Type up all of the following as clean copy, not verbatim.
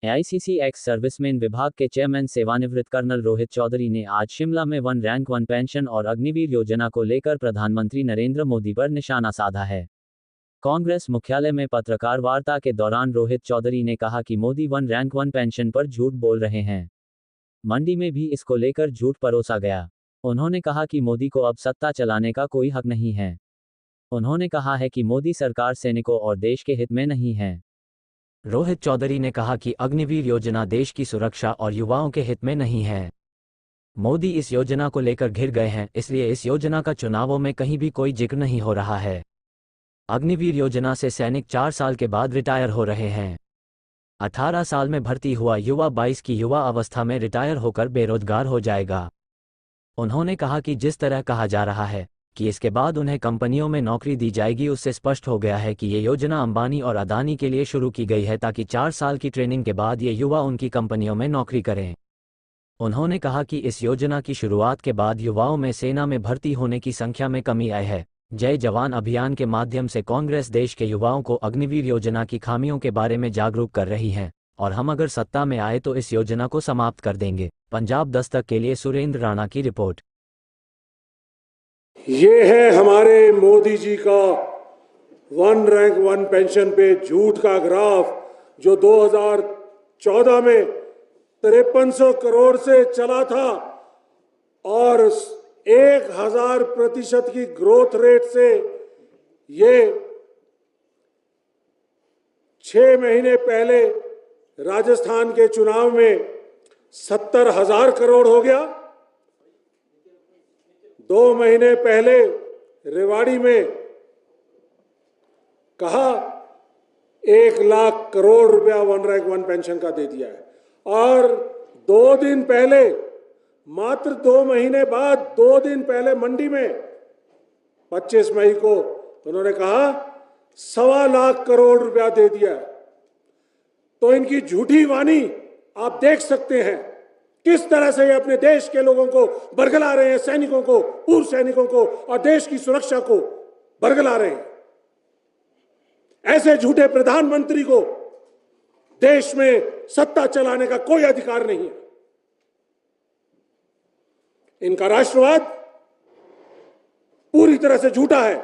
ICC ex serviceman विभाग के chairman सेवानिवृत्त कर्नल रोहित चौधरी ने आज शिमला में वन रैंक वन पेंशन और अग्निवीर योजना को लेकर प्रधानमंत्री नरेंद्र मोदी पर निशाना साधा है। कांग्रेस मुख्यालय में पत्रकार वार्ता के दौरान रोहित चौधरी ने कहा कि Modi one rank one pension पर झूठ बोल रहे हैं। मंडी में भी इसको लेकर झूठ परोसा गया। उन्होंने कहा कि मोदी को अब सत्ता चलाने का कोई हक नहीं है। उन्होंने कहा है कि मोदी सरकार सैनिकों और देश के हित में नहीं है। रोहित चौधरी ने कहा कि अग्निवीर योजना देश की सुरक्षा और युवाओं के हित में नहीं है। मोदी इस योजना को लेकर घिर गए हैं, इसलिए इस योजना का चुनावों में कहीं भी कोई जिक्र नहीं हो रहा है। अग्निवीर योजना से सैनिक 4 साल के बाद रिटायर हो रहे हैं। 18 साल में भर्ती हुआ युवा 22 की युवा अवस्था में रिटायर होकर बेरोजगार हो जाएगा। उन्होंने कहा कि जिस तरह कहा जा रहा है कि इसके बाद उन्हें कंपनियों में नौकरी दी जाएगी, उससे स्पष्ट हो गया है कि ये योजना अंबानी और अदानी के लिए शुरू की गई है ताकि 4 साल की ट्रेनिंग के बाद ये युवा उनकी कंपनियों में नौकरी करें। उन्होंने कहा कि इस योजना की शुरुआत के बाद युवाओं में सेना में भर्ती होने की संख्या में कमी आई है। जय जवान अभियान के माध्यम से कांग्रेस देश के युवाओं को अग्निवीर योजना की खामियों के बारे में जागरूक कर रही है और हम अगर सत्ता में आए तो इस योजना को समाप्त कर देंगे। पंजाब दस्तक के लिए सुरेंद्र राणा की रिपोर्ट। ये है हमारे मोदी जी का वन रैंक वन पेंशन पे झूठ का ग्राफ, जो 2014 में 5300 करोड़ से चला था और 1000% की ग्रोथ रेट से ये 6 महीने पहले राजस्थान के चुनाव में 70,000 करोड़ हो गया। 2 महीने पहले रेवाड़ी में कहा 1 लाख करोड़ रुपया वन रैंक वन पेंशन का दे दिया है और 2 दिन पहले, मात्र 2 महीने बाद 2 दिन पहले मंडी में 25 मई को उन्होंने कहा 1.25 लाख करोड़ रुपया दे दिया है। तो इनकी झूठी वाणी आप देख सकते हैं किस तरह से ये अपने देश के लोगों को बरगला रहे हैं, सैनिकों को, पूर्व सैनिकों को और देश की सुरक्षा को बरगला रहे हैं। ऐसे झूठे प्रधानमंत्री को देश में सत्ता चलाने का कोई अधिकार नहीं है। इनका राष्ट्रवाद पूरी तरह से झूठा है।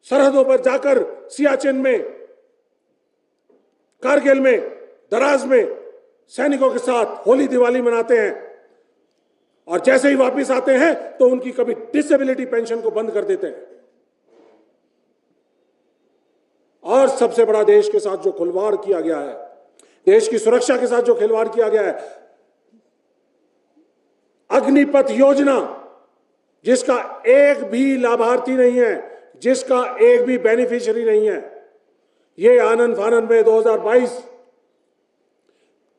सरहदों पर जाकर सियाचिन में, कारगिल में, दराज में सैनिकों के साथ होली दिवाली मनाते हैं और जैसे ही वापस आते हैं तो उनकी कभी डिसेबिलिटी पेंशन को बंद कर देते हैं। और सबसे बड़ा, देश के साथ जो खिलवाड़ किया गया है, देश की सुरक्षा के साथ जो खिलवाड़ किया गया है, अग्निपथ योजना जिसका एक भी लाभार्थी नहीं है, जिसका एक भी बेनिफिशियरी नहीं है, ये आनंद फानंद में 2022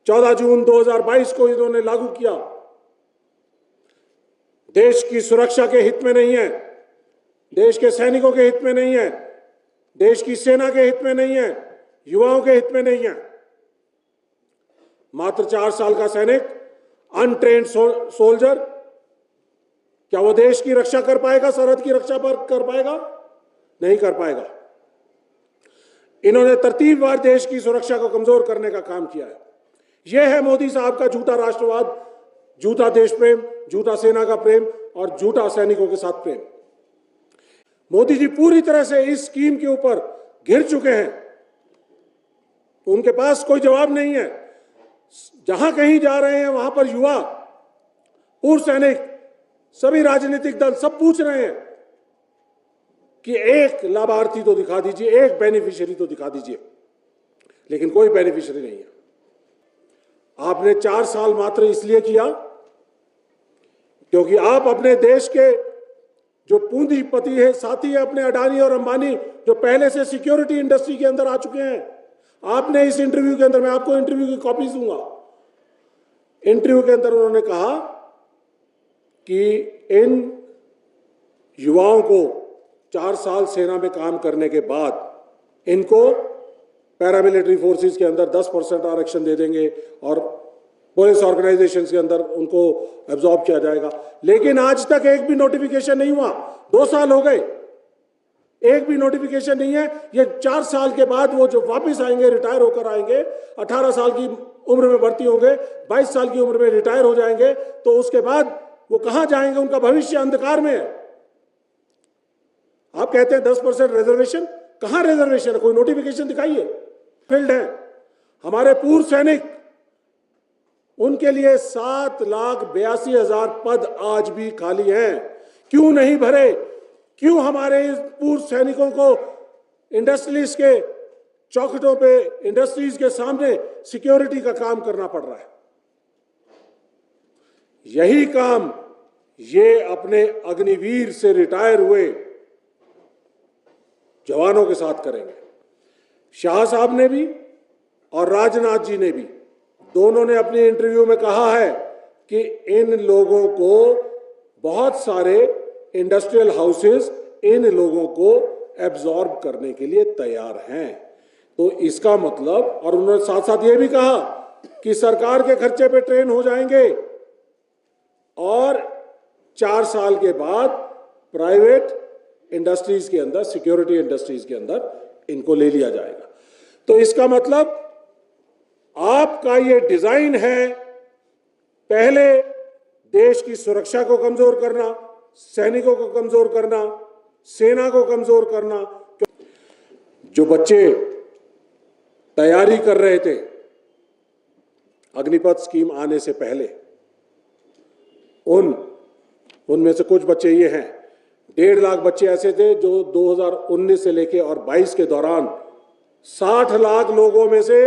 14 जून 2022 को इन्होंने लागू किया। देश की सुरक्षा के हित में नहीं है, देश के सैनिकों के हित में नहीं है, देश की सेना के हित में नहीं है, युवाओं के हित में नहीं है। मात्र 4 साल का सैनिक, अनट्रेन्ड सोल्जर, क्या वो देश की रक्षा कर पाएगा? सरहद की रक्षा पर कर पाएगा? नहीं कर पाएगा। इन्होंने तरतीबवार देश की सुरक्षा को कमजोर करने का काम किया है। यह है मोदी साहब का झूठा राष्ट्रवाद, झूठा देश प्रेम, झूठा सेना का प्रेम और झूठा सैनिकों के साथ प्रेम। मोदी जी पूरी तरह से इस स्कीम के ऊपर घिर चुके हैं। उनके पास कोई जवाब नहीं है। जहां कहीं जा रहे हैं वहां पर युवा, पूर्व सैनिक, सभी राजनीतिक दल सब पूछ रहे हैं कि एक लाभार्थी तो दिखा दीजिए, एक बेनिफिशियरी तो दिखा दीजिए, लेकिन कोई बेनिफिशियरी नहीं है। आपने 4 साल मात्र इसलिए किया क्योंकि आप अपने देश के जो पूंजीपति है, साथी है अपने अडानी और अंबानी, जो पहले से सिक्योरिटी इंडस्ट्री के अंदर आ चुके हैं, आपने इस इंटरव्यू के अंदर, मैं आपको इंटरव्यू की कॉपी दूंगा, इंटरव्यू के अंदर उन्होंने कहा कि इन युवाओं को 4 साल सेना में काम करने के बाद इनको पैरामिलिट्री फोर्सेस के अंदर 10% आरक्षण दे देंगे और पुलिस ऑर्गेनाइजेशन के अंदर उनको एब्जॉर्ब किया जाएगा। लेकिन आज तक एक भी नोटिफिकेशन नहीं हुआ। 2 साल हो गए। एक भी नोटिफिकेशन नहीं है। ये 4 साल के बाद वो जो वापस आएंगे, रिटायर होकर आएंगे, 18 साल की उम्र में भर्ती होंगे, 22 साल की उम्र में रिटायर हो जाएंगे, तो उसके बाद वो कहां जाएंगे? उनका भविष्य अंधकार में है। आप कहते हैं 10% रिजर्वेशन, कहां रिजर्वेशन है? कोई नोटिफिकेशन दिखाइए। फील्ड है हमारे पूर्व सैनिक, उनके लिए 7,82,000 पद आज भी खाली हैं। क्यों नहीं भरे? क्यों हमारे इस पूर्व सैनिकों को इंडस्ट्रीज के चौखटों पे, इंडस्ट्रीज के सामने सिक्योरिटी का काम करना पड़ रहा है? यही काम ये अपने अग्निवीर से रिटायर हुए जवानों के साथ करेंगे। शाह साहब ने भी और राजनाथ जी ने भी, दोनों ने अपने इंटरव्यू में कहा है कि इन लोगों को बहुत सारे इंडस्ट्रियल हाउसेस इन लोगों को एब्जॉर्ब करने के लिए तैयार हैं। तो इसका मतलब, और उन्होंने साथ साथ ये भी कहा कि सरकार के खर्चे पे ट्रेन हो जाएंगे और 4 साल के बाद प्राइवेट इंडस्ट्रीज के अंदर, सिक्योरिटी इंडस्ट्रीज के अंदर इनको ले लिया जाएगा। तो इसका मतलब आपका ये डिजाइन है, पहले देश की सुरक्षा को कमजोर करना, सैनिकों को कमजोर करना, सेना को कमजोर करना। जो बच्चे तैयारी कर रहे थे अग्निपथ स्कीम आने से पहले, उनमें से कुछ बच्चे ये हैं, 1.5 लाख बच्चे ऐसे थे जो 2019 से लेके और 22 के दौरान 60 लाख लोगों में से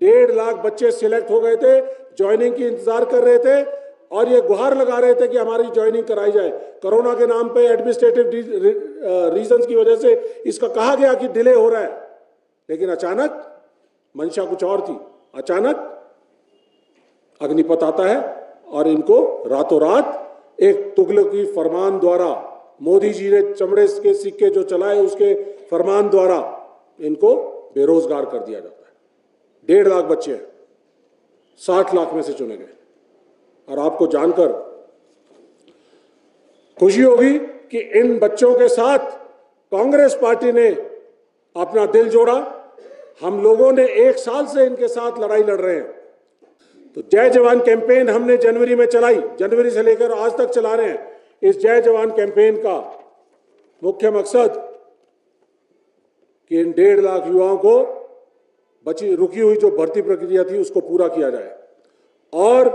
1.5 लाख बच्चे सिलेक्ट हो गए थे, ज्वाइनिंग की इंतजार कर रहे थे और ये गुहार लगा रहे थे कि हमारी ज्वाइनिंग कराई जाए। कोरोना के नाम पे एडमिनिस्ट्रेटिव रीजंस की वजह से इसका कहा गया कि डिले हो रहा है, लेकिन अचानक मंशा कुछ और थी। अचानक अग्निपथ आता है और इनको रातों रात एक तुगलकी फरमान द्वारा, मोदी जी ने चमड़े के सिक्के जो चलाए उसके फरमान द्वारा इनको बेरोजगार कर दिया जाता है। 1.5 लाख बच्चे हैं, 60 लाख में से चुने गए। और आपको जानकर खुशी होगी कि इन बच्चों के साथ कांग्रेस पार्टी ने अपना दिल जोड़ा। हम लोगों ने 1 साल से इनके साथ लड़ाई लड़ रहे हैं। तो जय जवान कैंपेन हमने जनवरी में चलाई, जनवरी से लेकर आज तक चला रहे हैं। इस जय जवान कैंपेन का मुख्य मकसद कि इन 1.5 लाख युवाओं को रुकी हुई जो भर्ती प्रक्रिया थी उसको पूरा किया जाए। और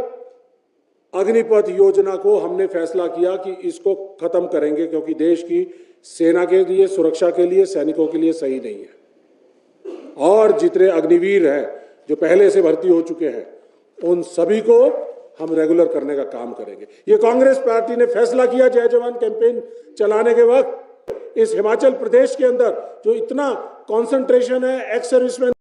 अग्निपथ योजना को हमने फैसला किया कि इसको खत्म करेंगे, क्योंकि देश की सेना के लिए, सुरक्षा के लिए, सैनिकों के लिए सही नहीं है। और जितने अग्निवीर हैं जो पहले से भर्ती हो चुके हैं, उन सभी को हम रेगुलर करने का काम करेंगे। ये कांग्रेस पार्टी ने फैसला किया जय जवान कैंपेन चलाने के वक्त। इस हिमाचल प्रदेश के अंदर जो इतना कंसंट्रेशन है एक्स सर्विसमैन